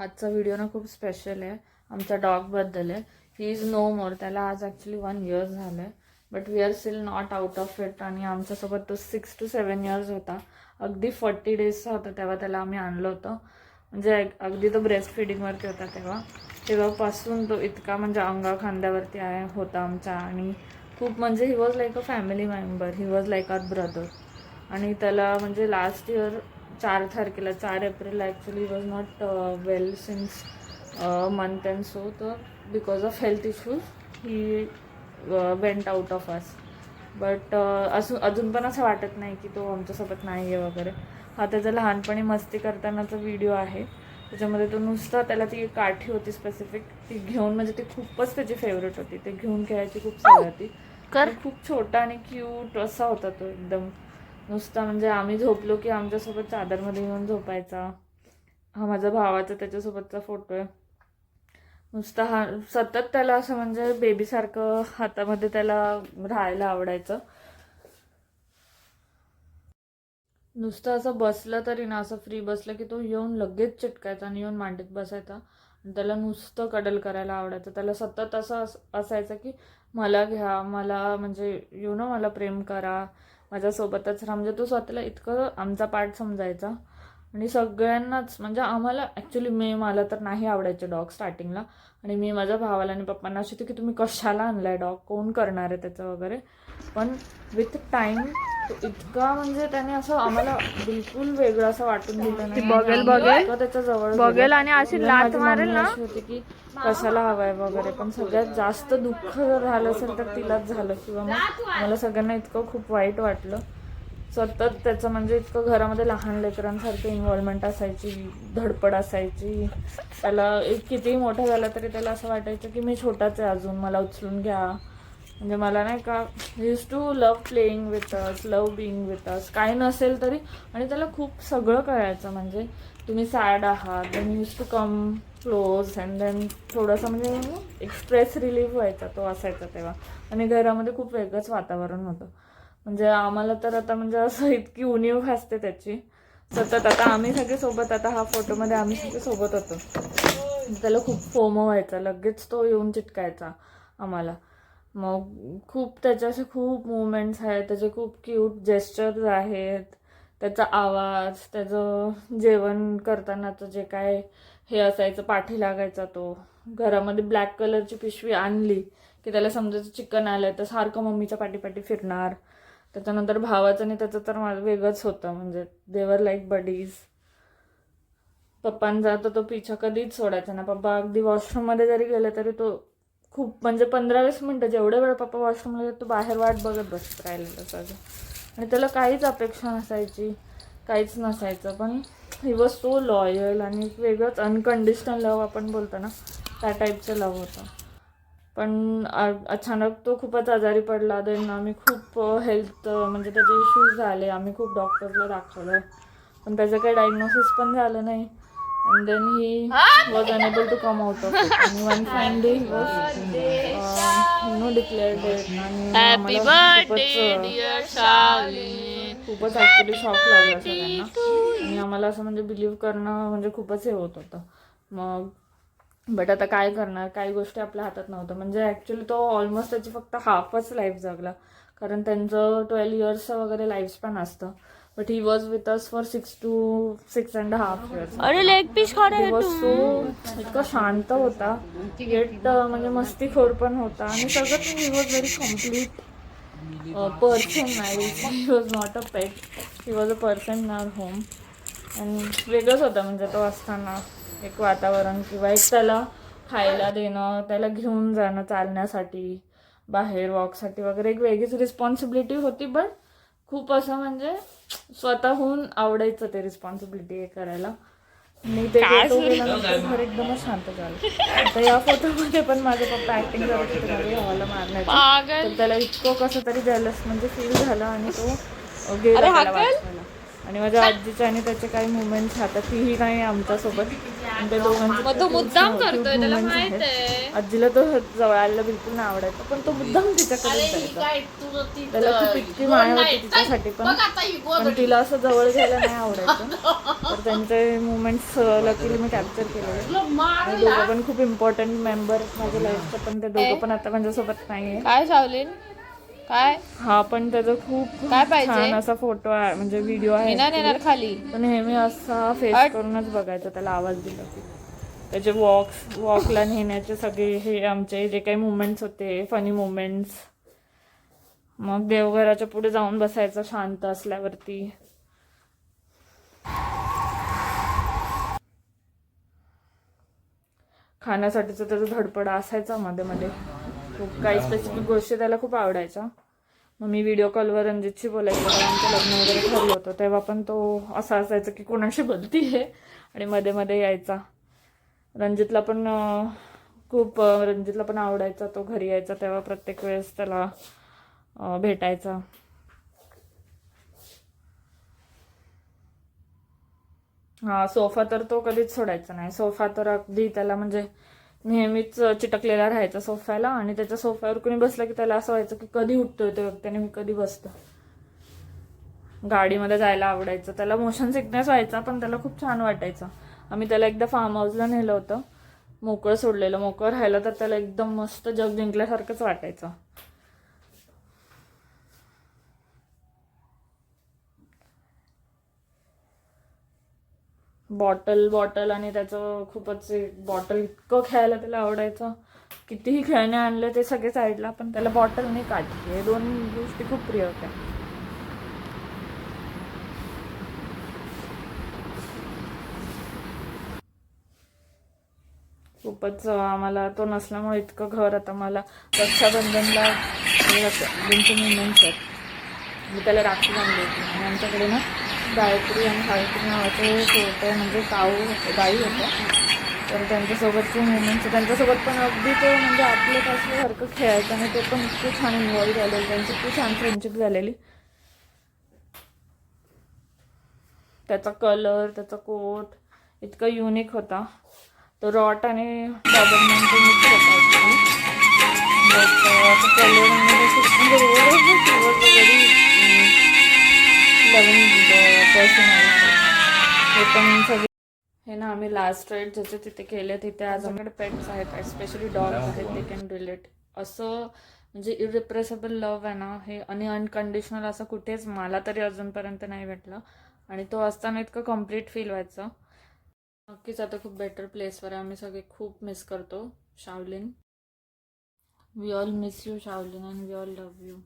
आजचा व्हिडिओ ना खूप स्पेशल आहे. आमच्या डॉगबद्दल आहे. He is no more. त्याला आज ॲक्च्युली 1 इयर झालं आहे. But we are still not out of it. आणि आमच्यासोबत तो 6 to 7 इयर्स होता. अगदी 40 डेजचा होता तेव्हा त्याला आम्ही आणलं होतं. म्हणजे अगदी तो ब्रेस्ट फिडिंगवरती होता तेव्हापासून तो इतका म्हणजे अंगा खांद्यावरती होता आमच्या. आणि खूप म्हणजे he was like a family member. He was like our brother. आणि त्याला म्हणजे last year 4 April actually was not well since month and so. तर because of health issues he went out of us. But अजून पण असं वाटत नाही की तो आमच्यासोबत नाही आहे वगैरे. हा त्याचा लहानपणी मस्ती करतानाचा व्हिडिओ आहे. त्याच्यामध्ये तो नुसता त्याला ती एक काठी होती स्पेसिफिक ती घेऊन, म्हणजे ती खूपच त्याची फेवरेट होती. ते घेऊन खेळायची खूप सवय होती. खूप छोटा आणि क्यूट असा होता तो एकदम. नुसता म्हणजे आम्ही झोपलो की आमच्यासोबत चादरमध्ये येऊन झोपायचा. हा माझ्या भावाचा त्याच्यासोबतचा फोटो आहे. नुसता हा सतत त्याला असं म्हणजे बेबीसारखं हातामध्ये त्याला राहायला आवडायचं. नुसतं असं बसलं तरी ना, असं फ्री बसलं की तो येऊन लगेच चिटकायचा आणि येऊन मांडीत बसायचा. आणि त्याला नुसतं कडल करायला आवडायचं. त्याला सतत असं असायचं की मला घ्या, मला म्हणजे मला प्रेम करा, माझ्यासोबतच राहा. म्हणजे तो स्वतःला इतकं आमचा पार्ट समजायचा. आणि सगळ्यांनाच म्हणजे आम्हाला ॲक्च्युली मला तर नाही आवडायचे डॉग स्टार्टिंगला. आणि मी माझ्या भावाला आणि पप्पांना अशी होती की तुम्ही कशाला आणलाय डॉग, कोण करणार आहे त्याचं वगैरे. पण विथ टाईम तो इतका म्हणजे त्याने असं आम्हाला बिलकुल वेगळं असं वाटून दिलं नाही. बघेल त्याच्या जवळ बघेल आणि अशी लात मारेल ना होती की कशाला हवाय वगैरे. पण सगळ्यात जास्त दुःख जर झालं असेल तर तिलाच झालं. किंवा मग मला सगळ्यांना इतकं खूप वाईट वाटलं. सतत त्याचं म्हणजे इतकं घरामध्ये लहान लेकरांसारखं इन्व्हॉल्वमेंट असायची, धडपड असायची. त्याला कितीही मोठा झाला तरी त्याला असं वाटायचं की मी छोटाच आहे अजून, मला उचलून घ्या. म्हणजे मला नाही का used to love playing with us, love being with us. काही नसेल तरी. आणि त्याला खूप सगळं कळायचं. म्हणजे तुम्ही सॅड आहात then used to come close and then थोडंसं म्हणजे एक स्ट्रेस रिलीफ व्हायचा तो असायचा तेव्हा. आणि घरामध्ये खूप वेगळंच वातावरण होतं. म्हणजे आम्हाला तर आता म्हणजे असं इतकी उणीव भासते त्याची सतत. आता आम्ही सगळे सोबत, आता हा फोटोमध्ये आम्ही सगळे सोबत होतो. त्याला खूप फोमो व्हायचा, लगेच तो येऊन चिटकायचा आम्हाला. मग खूप त्याचे असे खूप मुवमेंट्स आहेत, त्याचे खूप क्यूट जेस्चर्स आहेत. त्याचा आवाज, त्याचं जेवण करतानाचं जे काय हे असायचं, पाठी लागायचा तो. घरामध्ये ब्लॅक कलरची पिशवी आणली की त्याला समजायचं चिकन आलं तर सारखं मम्मीच्या पाठीपाठी फिरणार. त्याच्यानंतर भावाचं आणि त्याचं तर माझं वेगळंच होतं. म्हणजे देवर लाईक बडीज. पप्पांचा तर तो पिछा कधीच सोडायचा ना. पप्पा अगदी वॉशरूममध्ये जरी गेले तरी तो खूप म्हणजे 15-20 मिनटं जेवढ्या वेळ पप्पा वॉशरूमला गेले तो बाहेर वाट बघत बसत राहिलेलं सगळं. आणि त्याला काहीच अपेक्षा नसायची, काहीच नसायचं. पण ही वॉज सो लॉयल आणि वेगळंच अनकंडिशनल लव्ह आपण बोलतो ना, त्या टाईपचं लव्ह होतं. पण अचानक तो खूपच आजारी पडला. देन आम्ही खूप हेल्थ म्हणजे त्याचे इश्यूज झाले. आम्ही खूप डॉक्टरला दाखवलं पण त्याचं काही डायग्नोसिस पण झालं नाही. And then he was unable to come out of it. आणि one fine day he was declared. आणि खूपच ॲक्च्युली शॉक लागला सगळ्यांना. आणि आम्हाला असं म्हणजे बिलीव्ह करणं म्हणजे खूपच हे होत होतं. मग बट आता काय करणार, काही गोष्टी आपल्या हातात नव्हतं. म्हणजे ॲक्च्युली तो ऑलमोस्ट त्याची फक्त हाफच लाईफ जगला. कारण त्यांचं 12 इयर्सचं वगैरे लाईफ स्पॅन असतं. But he was with us for 6 to 6.5 years. अरे लेग पीस खा रहे वॉज सो इतका शांत होता, येट म्हणजे मस्तीखोर पण होता. आणि सगळं he was very complete person. He was not a pet, he was a person in our home. आणि वेगळंच होतं म्हणजे तो असताना एक वातावरण. किंवा एक त्याला खायला देणं, त्याला घेऊन जाणं चालण्यासाठी बाहेर वॉकसाठी वगैरे एक वेगळीच रिस्पॉन्सिबिलिटी होती. बट खूप असं म्हणजे स्वतःहून आवडायचं ते रिस्पॉन्सिबिलिटी हे करायला. मी ते गेल्यानंतर घर एकदमच शांत झालं. आता या फोटोमध्ये पण माझे पप्पा ऍक्टिंग करत होते माझ्या भावाला मारण्याची. तर त्याला इतकं कसं तरी जेलस म्हणजे फील झालं आणि तो गेला त्याला वाचवायला. आणि माझ्या आजीचे आणि त्याचे काही मुवमेंट्स आता तीही नाही आमच्यासोबत. ते दोघांचं मग तो मुद्दाम खूप करतोय, त्याला moments माहित आहेत. आहे. आजीला तो जवळायला बिलकुल नाही आवडायचं, पण तो मुद्दाम तिच्याकडे जायचा. त्याला खूप इतकी माया होती तिच्यासाठी, पण तिला असं जवळ घ्यायला नाही आवडायचं. तर त्यांचे मुवमेंट्स लकीली मी कॅप्चर केले. आणि दोघं पण खूप इम्पॉर्टंट मेंबर माझ्या लाईफचे, पण ते दोघं पण आता माझ्यासोबत नाही आहे. काय शावलीन काय हा पण त्याचा खूप काय पाहिजे? छान असा फोटो आहे, म्हणजे व्हिडिओ आहे येणार येणार actually. खाली. तो नेहमी असा फेस करूनच बघायचा, त्याला आवाज दिला की. त्याचे वॉकला नेण्याचे सगळे हे आमचे जे काही मुवमेंट्स होते, फनी मुवमेंट्स. मग देवघराच्या पुढे जाऊन बसायचं शांत असल्यावरती. खाण्यासाठीचं त्याचं धडपड असायचा मध्ये मध्ये. खूप काही स्पेसिफिक गोष्टी त्याला खूप आवडायच्या. मग मी व्हिडिओ कॉलवर रणजितशी बोलायचं, कारण आमचं लग्न वगैरे ठरलं होतं तेव्हा पण तो असा असायचा की कोणाशी बोलती आहे, आणि मध्ये मध्ये यायचा. रणजितला पण आवडायचा तो घरी यायचा तेव्हा, प्रत्येक वेळेस त्याला भेटायचा. हा सोफा तर तो कधीच सोडायचा नाही. सोफा तर अगदी त्याला म्हणजे नेहमीच चिटकलेला राहायचा सोफ्याला, आणि त्याच्या सोफ्यावर कोणी बसलं की त्याला असं व्हायचं की कधी उठतोय ते व्यक्तीने, मी कधी बसतो. गाडीमध्ये जायला आवडायचं त्याला. मोशन सिकनेस व्हायचा पण त्याला खूप छान वाटायचं. आम्ही त्याला एकदा फार्म हाऊसला नेलं होतं, मोकळं सोडलेलं. मोकळं राहिलं तर त्याला एकदम मस्त जग जिंकल्यासारखंच वाटायचं. बॉटल आणि त्याचं खूपच बॉटल इतकं खेळायला त्याला आवडायचं. कितीही खेळणे आणले ते सगळे साईडला, पण त्याला बॉटल नाही काढली. हे दोन गोष्टी खूप प्रिय होत्या. खूपच आम्हाला तो नसल्यामुळे इतकं घर आता मला रक्षाबंधनला दोनचे मुवमेंट्स आहेत. मी त्याला राखी बांधली होती, आणि आमच्याकडे ना गायत्री आणि सावित्री नावाचे छोटे म्हणजे गाई होत्या. तर त्यांच्यासोबतचे मुवमेंट्स, त्यांच्यासोबत पण अगदी तो म्हणजे आपलं असल्यासारखं खेळायचं, आणि ते पण इतके छान इन्व्हॉल्व झालेले, त्यांची इतकी छान फ्रेंडशिप झालेली. त्याचा कलर, त्याचा कोट इतका युनिक होता. तो रॉट आणि डॉबरमॅनचे मिक्स होता. हे ना आम्ही लास्ट राईड ज्याचे तिथे केले, तिथे आज आमच्याकडे पेट्स आहेत, स्पेशली डॉग्स आहेत. They can relate. असं म्हणजे इरिप्रेसेबल लव्ह आहे ना हे, आणि अनकंडिशनल असं कुठेच मला तरी अजूनपर्यंत नाही भेटलं. आणि तो असताना इतकं कम्प्लीट फील व्हायचं. नक्कीच आता खूप बेटर प्लेसवर आहे. आम्ही सगळे खूप मिस करतो Shawlin. We all miss you Shawlin, and we all love you.